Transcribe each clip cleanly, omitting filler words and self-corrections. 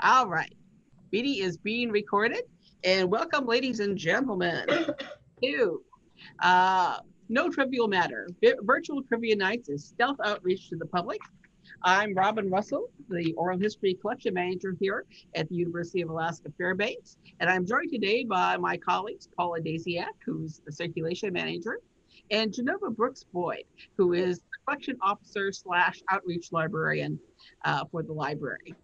All right. Meeting is being recorded. And welcome, ladies and gentlemen, to uh, No Trivial Matter. Virtual Trivia Nights is stealth outreach to the public. I'm Robyn Russell, the Oral History Collection Manager here at the University of Alaska Fairbanks. And I'm joined today by my colleagues, Paul Adasiak, who's the Circulation Manager, and Genova Brookes Boyd, who is the Collection Officer slash Outreach Librarian for the library.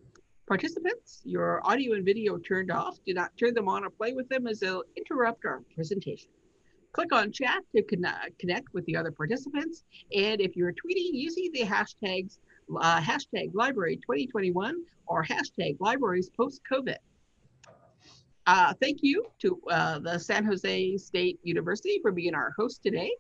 Participants, your audio and video turned off. Do not turn them on or play with them as they'll interrupt our presentation. Click on chat to connect with the other participants. And if you're tweeting using the hashtags hashtag library 2021 or hashtag libraries post COVID. Thank you to the San Jose State University for being our host today.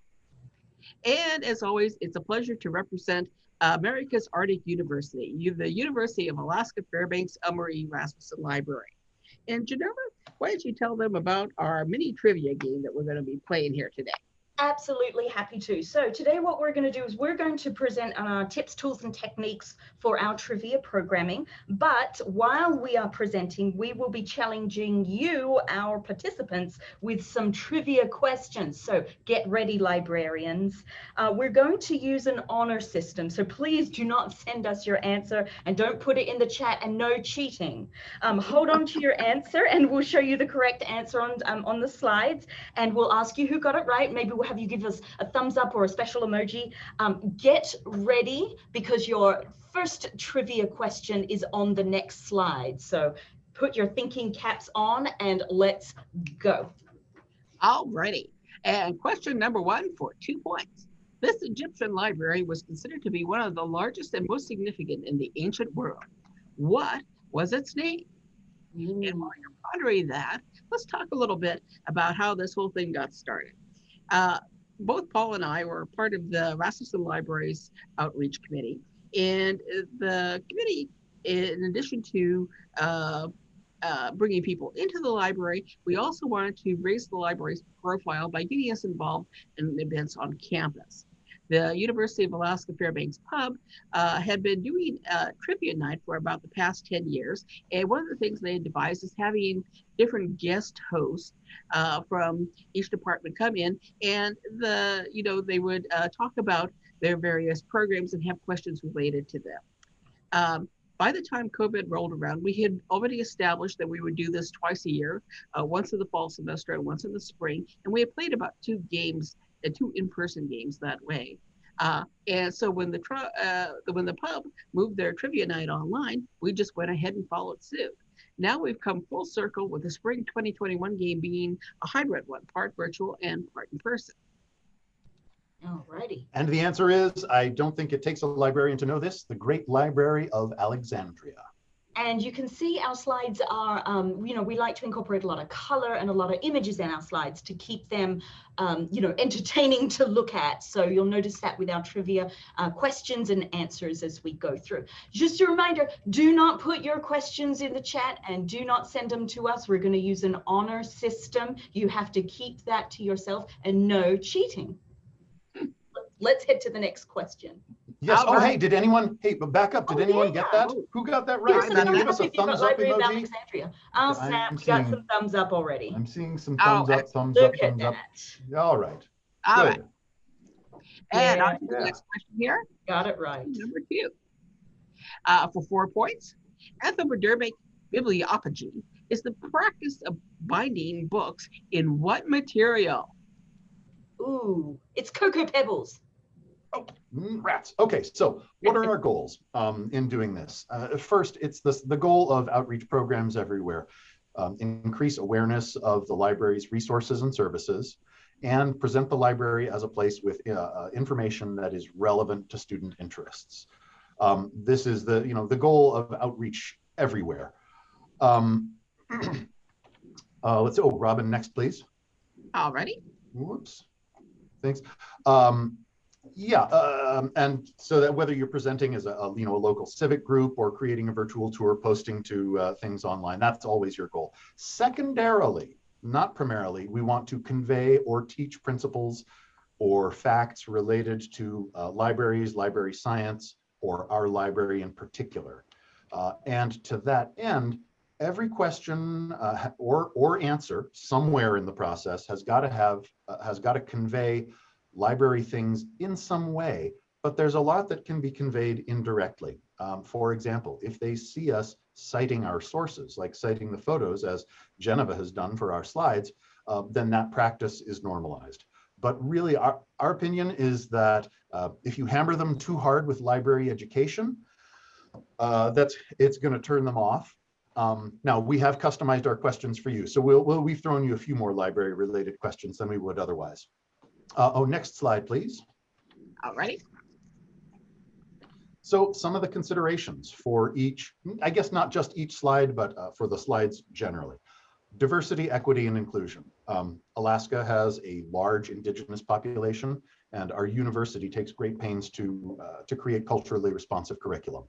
And as always, it's a pleasure to represent America's Arctic University, the University of Alaska Fairbanks Elmarie Rasmuson Library. And Genova, why don't you tell them about our mini trivia game that we're going to be playing here today? Absolutely happy to. So today what we're going to do is we're going to present tips, tools, and techniques for our trivia programming. But while we are presenting, we will be challenging you, our participants, with some trivia questions. So get ready, librarians. We're going to use an honor system. So please do not send us your answer and don't put it in the chat, and no cheating. Hold on to your answer and we'll show you the correct answer on the slides, and we'll ask you who got it right. Maybe we'll have you give us a thumbs up or a special emoji. Get ready, because your first trivia question is on the next slide. So put your thinking caps on and let's go. All righty. And question number one for 2 points. This Egyptian library was considered to be one of the largest and most significant in the ancient world. What was its name? And while you're pondering that, let's talk a little bit about how this whole thing got started. Both Paul and I were part of the Rasmuson Libraries Outreach Committee. And the committee, in addition to bringing people into the library, we also wanted to raise the library's profile by getting us involved in events on campus. The University of Alaska Fairbanks Pub had been doing a trivia night for about the past 10 years. And one of the things they had devised is having different guest hosts from each department come in, and they would talk about their various programs and have questions related to them. By the time COVID rolled around, we had already established that we would do this twice a year, once in the fall semester and once in the spring. And we had played about two in-person games that way. And so when the pub moved their trivia night online, we just went ahead and followed suit. Now we've come full circle with the spring 2021 game being a hybrid one, part virtual and part in person. Alrighty. And the answer is, I don't think it takes a librarian to know this, the Great Library of Alexandria. And you can see our slides are, we like to incorporate a lot of color and a lot of images in our slides to keep them, entertaining to look at. So you'll notice that with our trivia questions and answers as we go through. Just a reminder, do not put your questions in the chat and do not send them to us. We're going to use an honor system. You have to keep that to yourself, and no cheating. Let's head to the next question. Yes. Oh, hey, but back up. Did anyone get that? Who got that right? Yes, Can you give us a thumbs up Library of emoji? Alexandria. Oh, snap. We got some thumbs up already. I'm seeing some thumbs up, thumbs up, thumbs up. All right. All right. And on to the next question here. Got it right. Number 2. For 4 points, anthropodermic bibliopegy is the practice of binding books in what material? Ooh, it's Cocoa Pebbles. Oh, rats. Okay, so what are our goals in doing this? First, it's the goal of outreach programs everywhere. Increase awareness of the library's resources and services, and present the library as a place with information that is relevant to student interests. This is the goal of outreach everywhere. Robyn, next, please. Alrighty. Whoops. Thanks. And so that whether you're presenting as a local civic group or creating a virtual tour, posting to things online, that's always your goal. Secondarily, not primarily, we want to convey or teach principles or facts related to libraries, library science, or our library in particular. And to that end, every question or answer somewhere in the process has got to convey library things in some way, but there's a lot that can be conveyed indirectly. For example, if they see us citing our sources, like citing the photos as Genova has done for our slides, then that practice is normalized. But really, our opinion is that if you hammer them too hard with library education, it's going to turn them off. Now, we have customized our questions for you, so we've thrown you a few more library-related questions than we would otherwise. Next slide, please. All righty. So some of the considerations for each, I guess not just each slide, but for the slides generally. Diversity, equity, and inclusion. Alaska has a large Indigenous population, and our university takes great pains to create culturally responsive curriculum.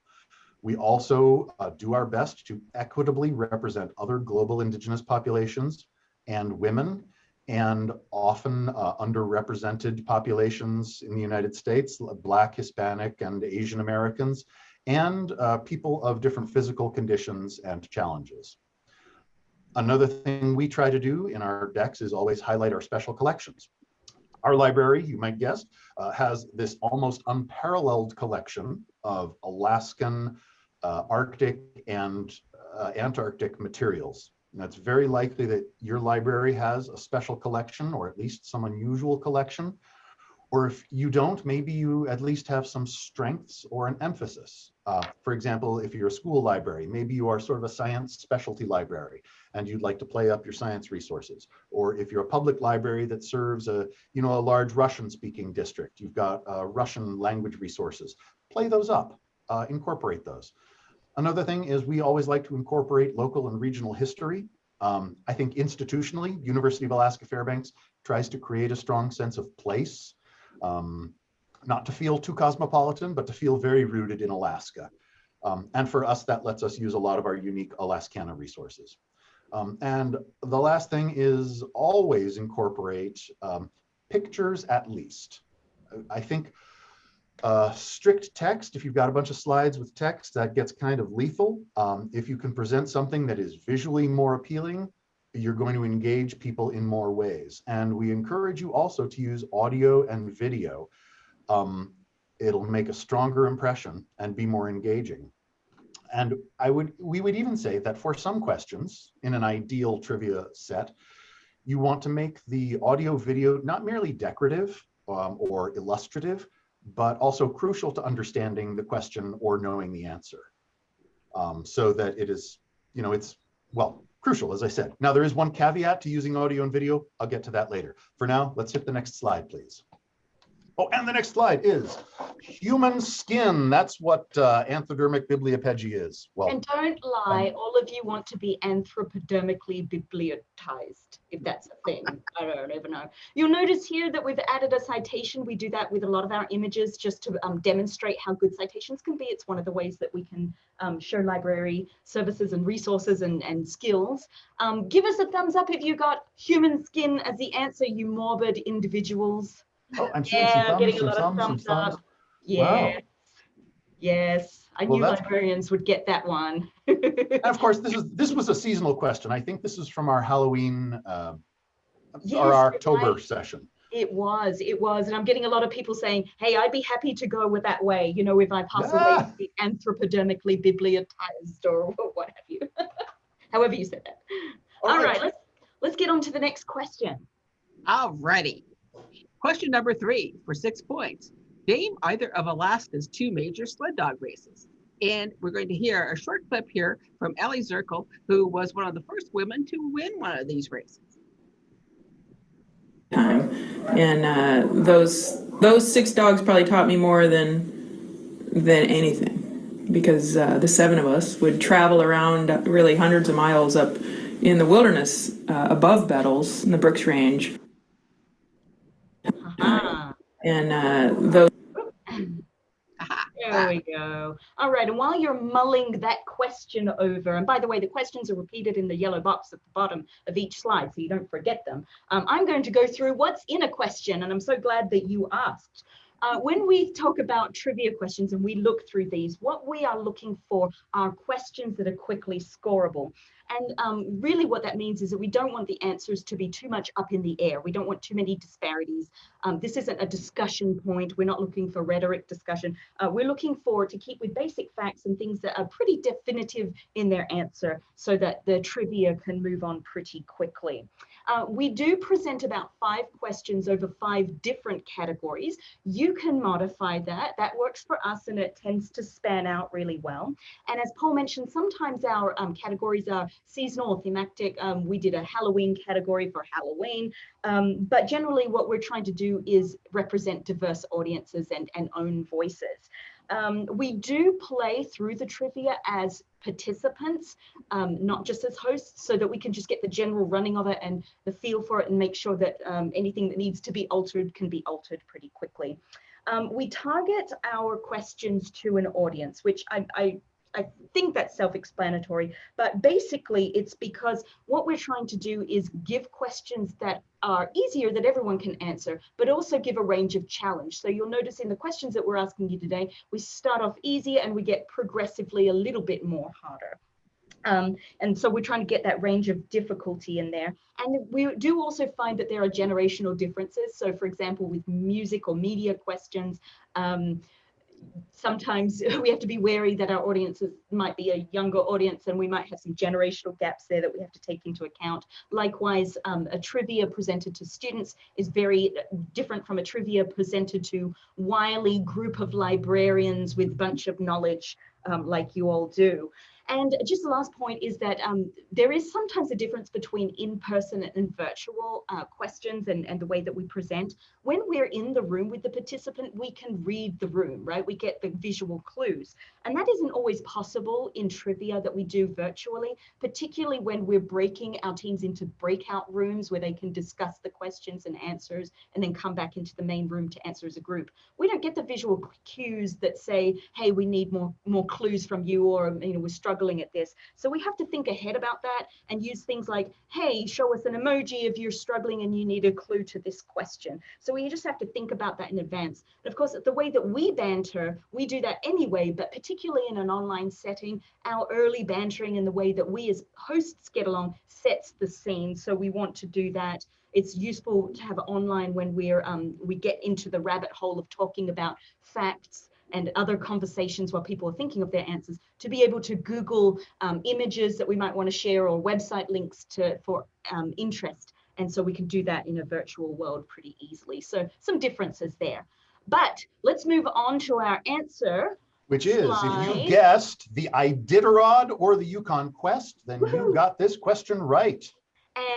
We also do our best to equitably represent other global Indigenous populations and women, and often underrepresented populations in the United States, Black, Hispanic, and Asian Americans, and people of different physical conditions and challenges. Another thing we try to do in our decks is always highlight our special collections. Our library, you might guess, has this almost unparalleled collection of Alaskan, Arctic, and Antarctic materials. And it's very likely that your library has a special collection, or at least some unusual collection. Or if you don't, maybe you at least have some strengths or an emphasis. For example, if you're a school library, maybe you are sort of a science specialty library and you'd like to play up your science resources. Or if you're a public library that serves a large Russian speaking district, you've got Russian language resources, play those up, incorporate those. Another thing is we always like to incorporate local and regional history. I think institutionally, University of Alaska Fairbanks tries to create a strong sense of place. Not to feel too cosmopolitan, but to feel very rooted in Alaska. And for us, that lets us use a lot of our unique Alaskana resources. And the last thing is always incorporate pictures at least. I think strict text, if you've got a bunch of slides with text, that gets kind of lethal. If you can present something that is visually more appealing, you're going to engage people in more ways. And we encourage you also to use audio and video. It'll make a stronger impression and be more engaging. And we would even say that for some questions in an ideal trivia set, you want to make the audio video not merely decorative or illustrative, but also crucial to understanding the question or knowing the answer. So that it is, it's, well, crucial, as I said. Now, there is one caveat to using audio and video. I'll get to that later. For now, let's hit the next slide, please. Oh, and the next slide is human skin. That's what anthrodermic bibliophagy is. Well, and don't lie, all of you want to be anthropodermically bibliotized, if that's a thing. I don't even know. You'll notice here that we've added a citation. We do that with a lot of our images just to demonstrate how good citations can be. It's one of the ways that we can show library services and resources and skills. Give us a thumbs up if you got human skin as the answer, you morbid individuals. Oh, I'm seeing some thumbs, getting a lot of thumbs up. Yeah. Wow. Yes, I knew librarians would get that one. And of course, this was a seasonal question. I think this is from our Halloween our October session. It was, and I'm getting a lot of people saying, "Hey, I'd be happy to go with that way. If I pass away to be anthropodermically bibliotized or what have you." However you said that. All right, let's get on to the next question. All righty. Question number 3 for 6 points. Name either of Alaska's 2 major sled dog races. And we're going to hear a short clip here from Ellie Zirkle, who was one of the first women to win one of these races. And those 6 dogs probably taught me more than anything, because the 7 of us would travel around really hundreds of miles up in the wilderness above Bettles in the Brookes Range. And those. There we go. All right, and while you're mulling that question over, and by the way, the questions are repeated in the yellow box at the bottom of each slide, so you don't forget them. I'm going to go through what's in a question, and I'm so glad that you asked. When we talk about trivia questions and we look through these, what we are looking for are questions that are quickly scoreable. And really what that means is that we don't want the answers to be too much up in the air. We don't want too many disparities. This isn't a discussion point. We're not looking for rhetoric discussion. We're looking for to keep with basic facts and things that are pretty definitive in their answer so that the trivia can move on pretty quickly. We do present about 5 questions over 5 different categories. You can modify that. That works for us and it tends to span out really well. And as Paul mentioned, sometimes our categories are seasonal or thematic. We did a Halloween category for Halloween, but generally what we're trying to do is represent diverse audiences and own voices. We do play through the trivia as participants, not just as hosts, so that we can just get the general running of it and the feel for it and make sure that anything that needs to be altered can be altered pretty quickly. We target our questions to an audience, which I think that's self-explanatory, but basically it's because what we're trying to do is give questions that are easier that everyone can answer, but also give a range of challenge. So you'll notice in the questions that we're asking you today, we start off easy and we get progressively a little bit more harder. And so we're trying to get that range of difficulty in there. And we do also find that there are generational differences. So for example, with music or media questions, sometimes we have to be wary that our audiences might be a younger audience and we might have some generational gaps there that we have to take into account. Likewise, a trivia presented to students is very different from a trivia presented to wily group of librarians with a bunch of knowledge like you all do. And just the last point is that there is sometimes a difference between in-person and virtual questions and the way that we present. When we're in the room with the participant, we can read the room, right? We get the visual clues. And that isn't always possible in trivia that we do virtually, particularly when we're breaking our teams into breakout rooms where they can discuss the questions and answers and then come back into the main room to answer as a group. We don't get the visual cues that say, hey, we need more clues from you, or we're struggling at this. So we have to think ahead about that and use things like, hey, show us an emoji if you're struggling and you need a clue to this question. So we just have to think about that in advance. And of course, the way that we banter, we do that anyway, but particularly in an online setting, our early bantering and the way that we as hosts get along sets the scene. So we want to do that. It's useful to have online when we get into the rabbit hole of talking about facts and other conversations while people are thinking of their answers, to be able to Google images that we might want to share or website links for interest. And so we can do that in a virtual world pretty easily. So some differences there. But let's move on to our answer. Which is, if you guessed the Iditarod or the Yukon Quest, then you got this question right.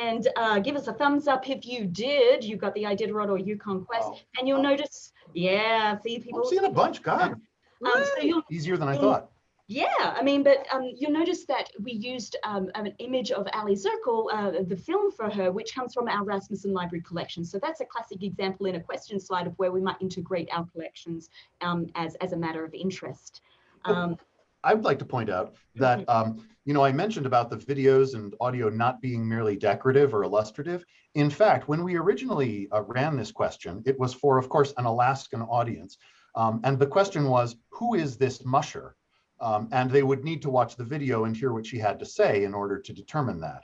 And give us a thumbs up if you did. You got the Iditarod or Yukon Quest. Oh. And you'll notice, yeah, see people. I'm seeing a bunch, God. So easier than I thought. Yeah, I mean, but you'll notice that we used an image of Ali Zirkle, the film for her, which comes from our Rasmuson library collection. So that's a classic example in a question slide of where we might integrate our collections as a matter of interest. I would like to point out that, I mentioned about the videos and audio not being merely decorative or illustrative. In fact, when we originally ran this question, it was for, of course, an Alaskan audience. And the question was, who is this musher? And they would need to watch the video and hear what she had to say in order to determine that.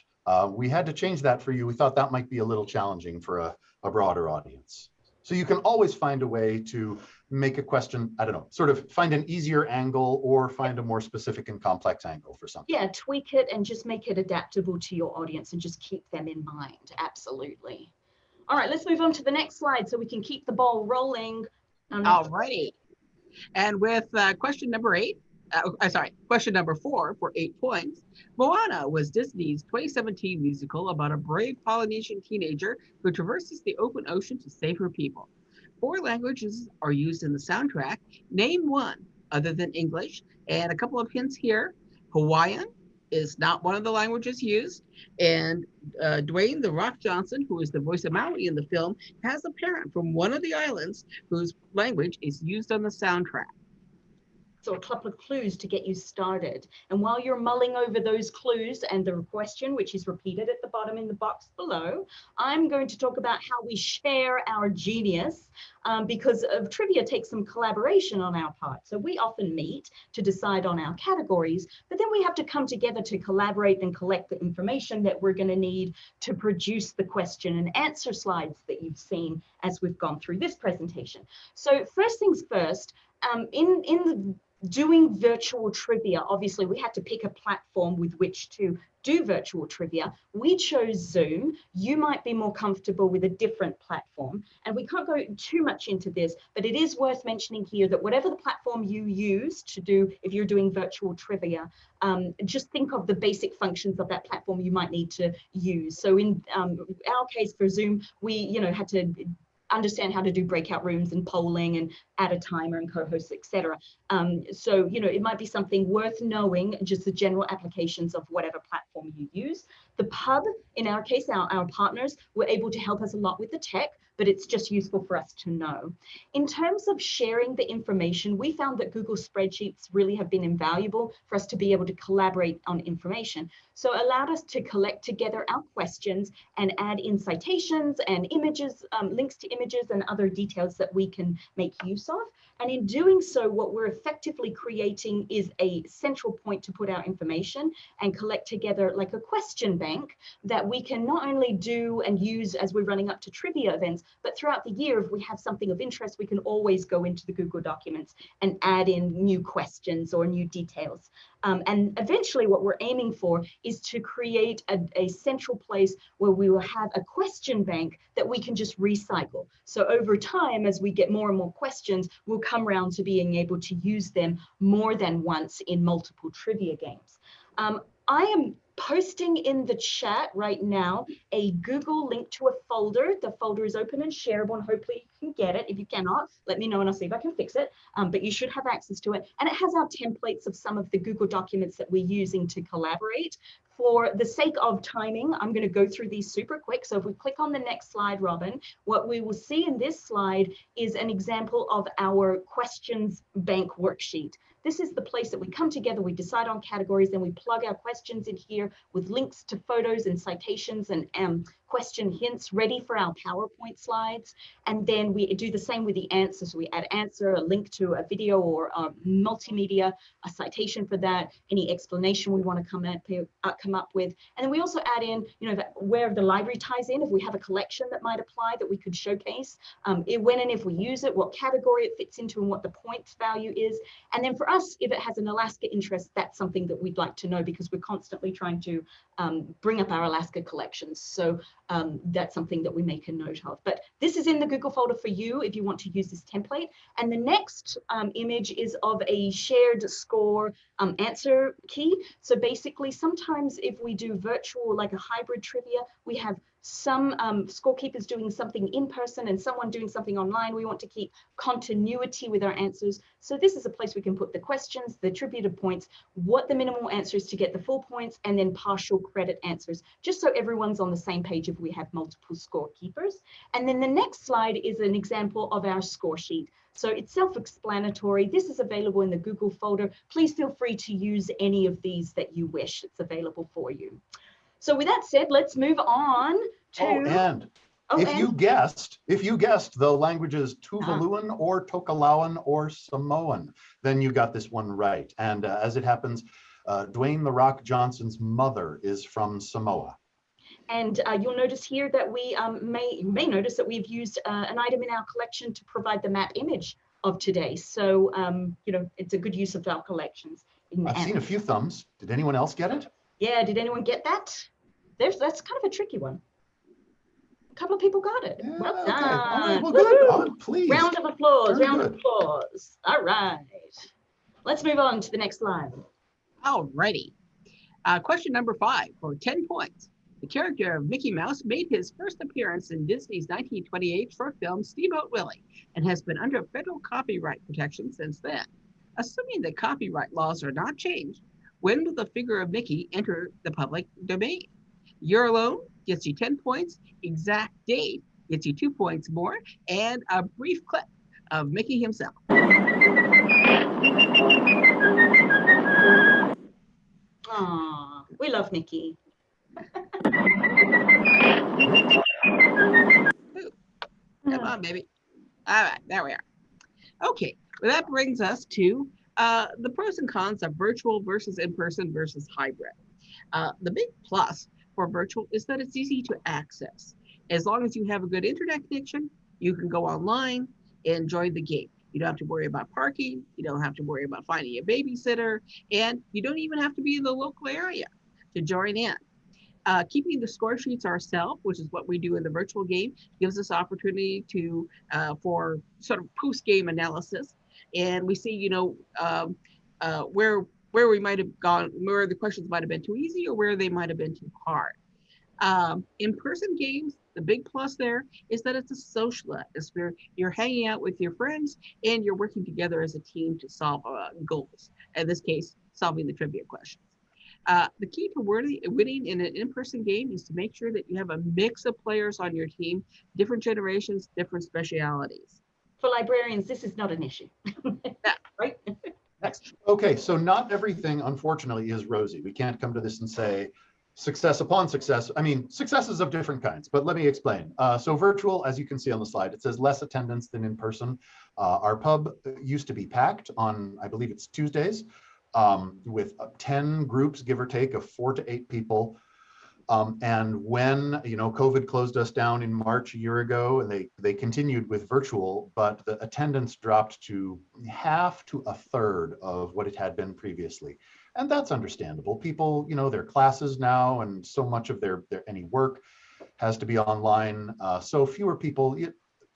We had to change that for you. We thought that might be a little challenging for a broader audience. So you can always find a way to make a question, I don't know, sort of find an easier angle or find a more specific and complex angle for something. Yeah, tweak it and just make it adaptable to your audience and just keep them in mind. Absolutely. All right, let's move on to the next slide so we can keep the ball rolling. All righty. And with question number 4 for 8 points. Moana was Disney's 2017 musical about a brave Polynesian teenager who traverses the open ocean to save her people. 4 languages are used in the soundtrack. Name one other than English. And a couple of hints here. Hawaiian is not one of the languages used. And Dwayne "The Rock" Johnson, who is the voice of Maui in the film, has a parent from one of the islands whose language is used on the soundtrack. or a couple of clues to get you started. And while you're mulling over those clues and the question, which is repeated at the bottom in the box below, I'm going to talk about how we share our genius, because of trivia takes some collaboration on our part. So we often meet to decide on our categories, but then we have to come together to collaborate and collect the information that we're going to need to produce the question and answer slides that you've seen as we've gone through this presentation. So first things first, in the doing virtual trivia, obviously we had to pick a platform with which to do virtual trivia. We chose Zoom. You might be more comfortable with a different platform, and we can't go too much into this, but it is worth mentioning here that whatever the platform you use to do, if you're doing virtual trivia, just think of the basic functions of that platform you might need to use. So in our case for Zoom, we had to understand how to do breakout rooms and polling and add a timer and co-hosts, etc. So, it might be something worth knowing, just the general applications of whatever platform you use. The pub, in our case, our partners were able to help us a lot with the tech, but it's just useful for us to know. In terms of sharing the information, we found that Google spreadsheets really have been invaluable for us to be able to collaborate on information. So it allowed us to collect together our questions and add in citations and images, links to images and other details that we can make use of. And in doing so, what we're effectively creating is a central point to put our information and collect together like a question bank that we can not only do and use as we're running up to trivia events, but throughout the year, if we have something of interest, we can always go into the Google documents and add in new questions or new details. And eventually what we're aiming for is to create a central place where we will have a question bank that we can just recycle. So over time, as we get more and more questions, we'll come around to being able to use them more than once in multiple trivia games. I am posting in the chat right now a Google link to a folder. The folder is open and shareable, and hopefully you can get it. If you cannot, let me know and I'll see if I can fix it. But you should have access to it. And it has our templates of some of the Google documents that we're using to collaborate. For the sake of timing, I'm going to go through these super quick. So if we click on the next slide, Robyn, what we will see in this slide is an example of our questions bank worksheet. This is the place that we come together, we decide on categories, then we plug our questions in here with links to photos and citations and question hints ready for our PowerPoint slides. And then we do the same with the answers. So we add answer, a link to a video or a multimedia, a citation for that, any explanation we want to come up with. And then we also add in, where the library ties in, if we have a collection that might apply that we could showcase, when and if we use it, what category it fits into and what the points value is. And then for us, if it has an Alaska interest, that's something that we'd like to know because we're constantly trying to bring up our Alaska collections. So that's something that we make a note of. But this is in the Google folder for you if you want to use this template. And the next image is of a shared score answer key. So basically, sometimes if we do virtual, like a hybrid trivia, we have some scorekeepers doing something in person and someone doing something online. We want to keep continuity with our answers. So this is a place we can put the questions, the attributed points, what the minimal answer is to get the full points, and then partial credit answers, just so everyone's on the same page if we have multiple scorekeepers. And then the next slide is an example of our score sheet. So it's self-explanatory. This is available in the Google folder. Please feel free to use any of these that you wish. It's available for you. So with that said, let's move on to... If you guessed the languages Tuvaluan or Tokelauan or Samoan, then you got this one right. And as it happens, Dwayne "The Rock" Johnson's mother is from Samoa. And you'll notice here that we may notice that we've used an item in our collection to provide the map image of today. So, it's a good use of our collections. I've seen a few thumbs. Did anyone else get it? Yeah, did anyone get that? That's kind of a tricky one. A couple of people got it. Yeah, well okay. done. All right, well, good. Oh, please. Round of applause. Very round good. of applause. All right. Let's move on to the next slide. All righty. Question number 5 for 10 points. The character of Mickey Mouse made his first appearance in Disney's 1928 short film Steamboat Willie and has been under federal copyright protection since then. Assuming that copyright laws are not changed, when will the figure of Mickey enter the public domain? Year alone gets you 10 points, exact date gets you 2 points more, and a brief clip of Mickey himself. Aw, we love Nikki. Come on, baby. All right, there we are. Okay, well, that brings us to the pros and cons of virtual versus in-person versus hybrid. The big plus for virtual is that it's easy to access. As long as you have a good internet connection, you can go online and enjoy the game. You don't have to worry about parking. You don't have to worry about finding a babysitter. And you don't even have to be in the local area to join in. Keeping the score sheets ourselves, which is what we do in the virtual game, gives us opportunity to for sort of post-game analysis, and we see, where we might have gone, where the questions might have been too easy or where they might have been too hard. In-person games, the big plus there is that it's a social atmosphere. You're hanging out with your friends and you're working together as a team to solve goals. In this case, solving the trivia questions. The key to winning in an in-person game is to make sure that you have a mix of players on your team, different generations, different specialities. For librarians, this is not an issue. Yeah. Right? Next. Okay, so not everything, unfortunately, is rosy. We can't come to this and say success upon success. I mean, successes of different kinds, but let me explain. So virtual, as you can see on the slide, it says less attendance than in person. Our pub used to be packed on, I believe it's Tuesdays, with 10 groups, give or take, of 4 to 8 people. And when, COVID closed us down in March a year ago, and they continued with virtual, but the attendance dropped to half to a third of what it had been previously. And that's understandable. People, their classes now, and so much of their any work has to be online. So fewer people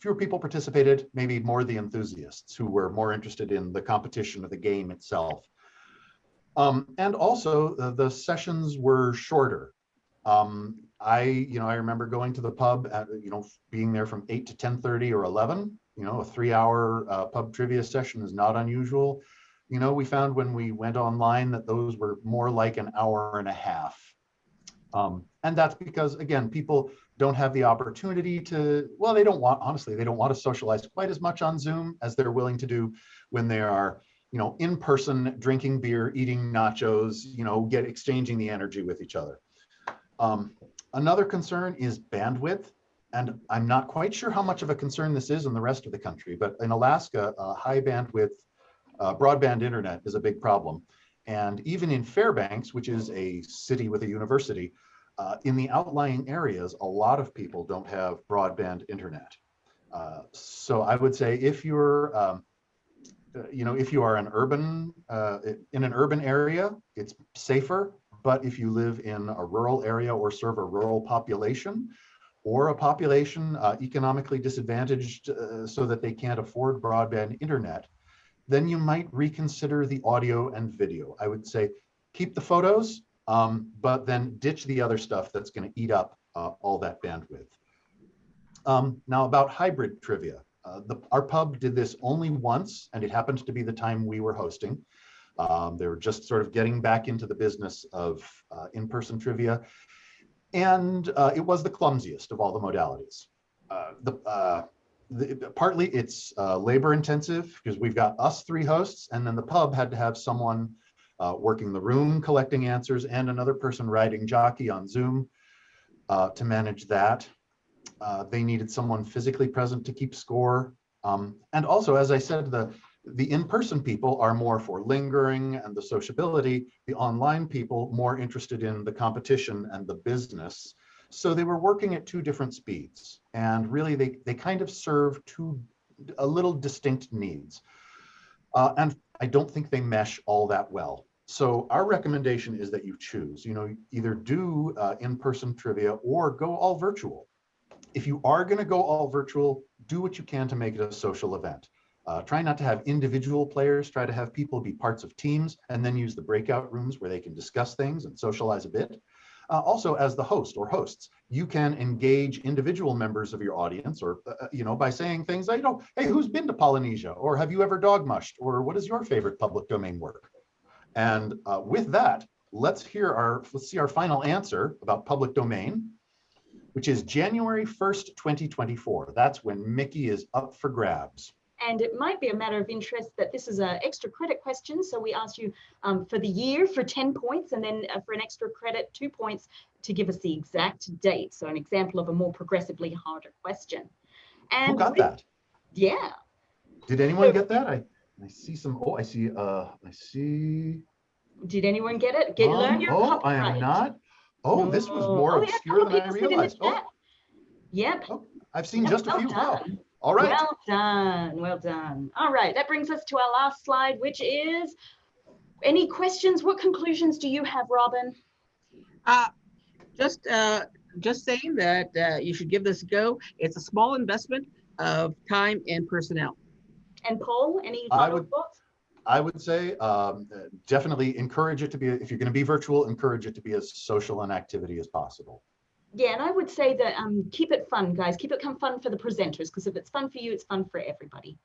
participated, maybe more the enthusiasts who were more interested in the competition of the game itself. And also the sessions were shorter. I remember going to the pub at, being there from 8 to 10:30 or 11, a 3-hour pub trivia session is not unusual. We found when we went online that those were more like an hour and a half. And that's because, again, people don't have the opportunity to, they don't want to socialize quite as much on Zoom as they're willing to do when they are, in person, drinking beer, eating nachos, exchanging the energy with each other. Another concern is bandwidth, and I'm not quite sure how much of a concern this is in the rest of the country, but in Alaska, high bandwidth broadband internet is a big problem. And even in Fairbanks, which is a city with a university, in the outlying areas, a lot of people don't have broadband internet. So I would say if you're if you are in an urban area, it's safer. But if you live in a rural area or serve a rural population, or a population economically disadvantaged so that they can't afford broadband internet, then you might reconsider the audio and video. I would say keep the photos, but then ditch the other stuff that's going to eat up all that bandwidth. Now about hybrid trivia. Our pub did this only once, and it happened to be the time we were hosting. They were just sort of getting back into the business of in-person trivia. And it was the clumsiest of all the modalities. Partly it's labor intensive because we've got us 3 hosts, and then the pub had to have someone working the room, collecting answers, and another person riding jockey on Zoom to manage that. They needed someone physically present to keep score. And also, as I said, the in-person people are more for lingering and the sociability, the online people more interested in the competition and the business. So they were working at 2 different speeds, and really they kind of serve a little distinct needs. And I don't think they mesh all that well. So our recommendation is that you choose, either do in-person trivia or go all virtual. If you are going to go all virtual, do what you can to make it a social event. Try not to have individual players, try to have people be parts of teams, and then use the breakout rooms where they can discuss things and socialize a bit. Also, as the host or hosts, you can engage individual members of your audience, or by saying things like, hey, who's been to Polynesia? Or have you ever dog mushed? Or what is your favorite public domain work? And with that, let's see our final answer about public domain, which is January 1st, 2024. That's when Mickey is up for grabs. And it might be a matter of interest that this is an extra credit question. So we asked you for the year for 10 points, and then for an extra credit, 2 points to give us the exact date. So an example of a more progressively harder question. And who got that? Yeah. Did anyone get that? I see some, I see. Did anyone get it? Learn your copyright. I am not. Oh, this was more obscure than I realized. Yep. Oh, I've seen just a few. Wow. Done. All right. Well done. Well done. All right. That brings us to our last slide, which is any questions? What conclusions do you have, Robyn? Just saying that you should give this a go. It's a small investment of time and personnel. And Paul, any final thoughts? I would say definitely encourage it to be, if you're going to be virtual, encourage it to be as social an activity as possible. Yeah, and I would say that keep it fun, guys. Keep it fun for the presenters, because if it's fun for you, it's fun for everybody.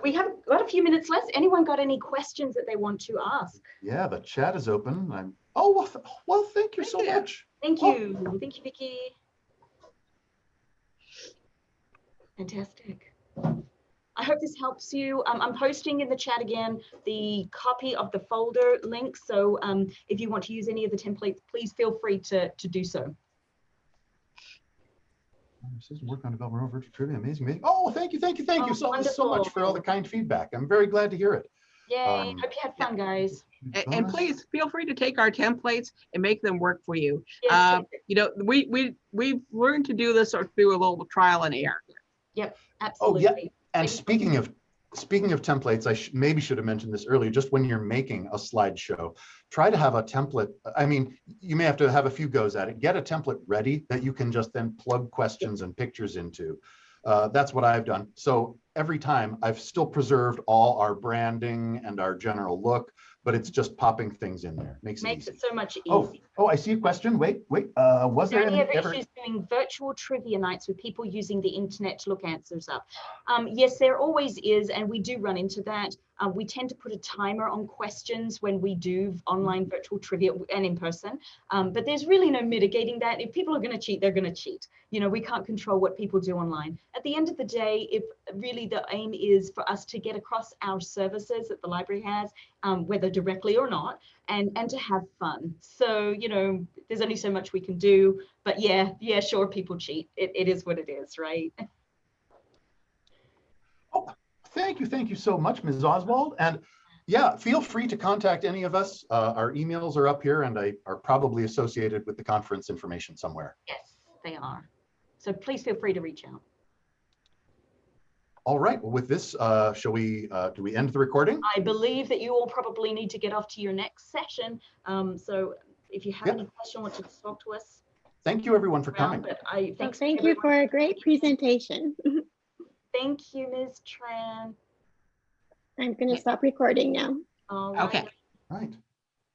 We have got a few minutes left. Anyone got any questions that they want to ask? Yeah, the chat is open. Well, thank you so much. Thank you. Thank you, Vicky. Fantastic. I hope this helps you. I'm posting in the chat again the copy of the folder link. So if you want to use any of the templates, please feel free to do so. Work on development virtual trivia. Amazing. Oh, thank you so much for all the kind feedback. I'm very glad to hear it. Yay. Hope you had fun, guys. And please feel free to take our templates and make them work for you. Yes, you know, we've learned to do this through a little trial and error. Yep, absolutely. Oh, yeah. And speaking of templates, I maybe should have mentioned this earlier. Just when you're making a slideshow, try to have a template. I mean, you may have to have a few goes at it. Get a template ready that you can just then plug questions and pictures into. That's what I've done. So every time I've still preserved all our branding and our general look, but it's just popping things in there. Makes it so much easier. Oh, I see a question. Wait. Was there any issues doing virtual trivia nights with people using the internet to look answers up? Yes, there always is, and we do run into that. We tend to put a timer on questions when we do online virtual trivia and in person, but there's really no mitigating that. If people are going to cheat, they're going to cheat. You know, we can't control what people do online. At the end of the day, if really the aim is for us to get across our services that the library has, whether directly or not, and to have fun. So, you know, there's only so much we can do, but yeah, sure, people cheat. It is what it is, right? Oh, thank you so much, Ms. Oswald. And yeah, feel free to contact any of us. Our emails are up here and are probably associated with the conference information somewhere. Yes, they are. So please feel free to reach out. All right, well, with this, do we end the recording? I believe that you all probably need to get off to your next session. So if you have any question, want to talk to us. Thank you everyone for coming. Thank you for a great presentation. Thank you, Ms. Tran. I'm going to stop recording now. All right. Okay. Right.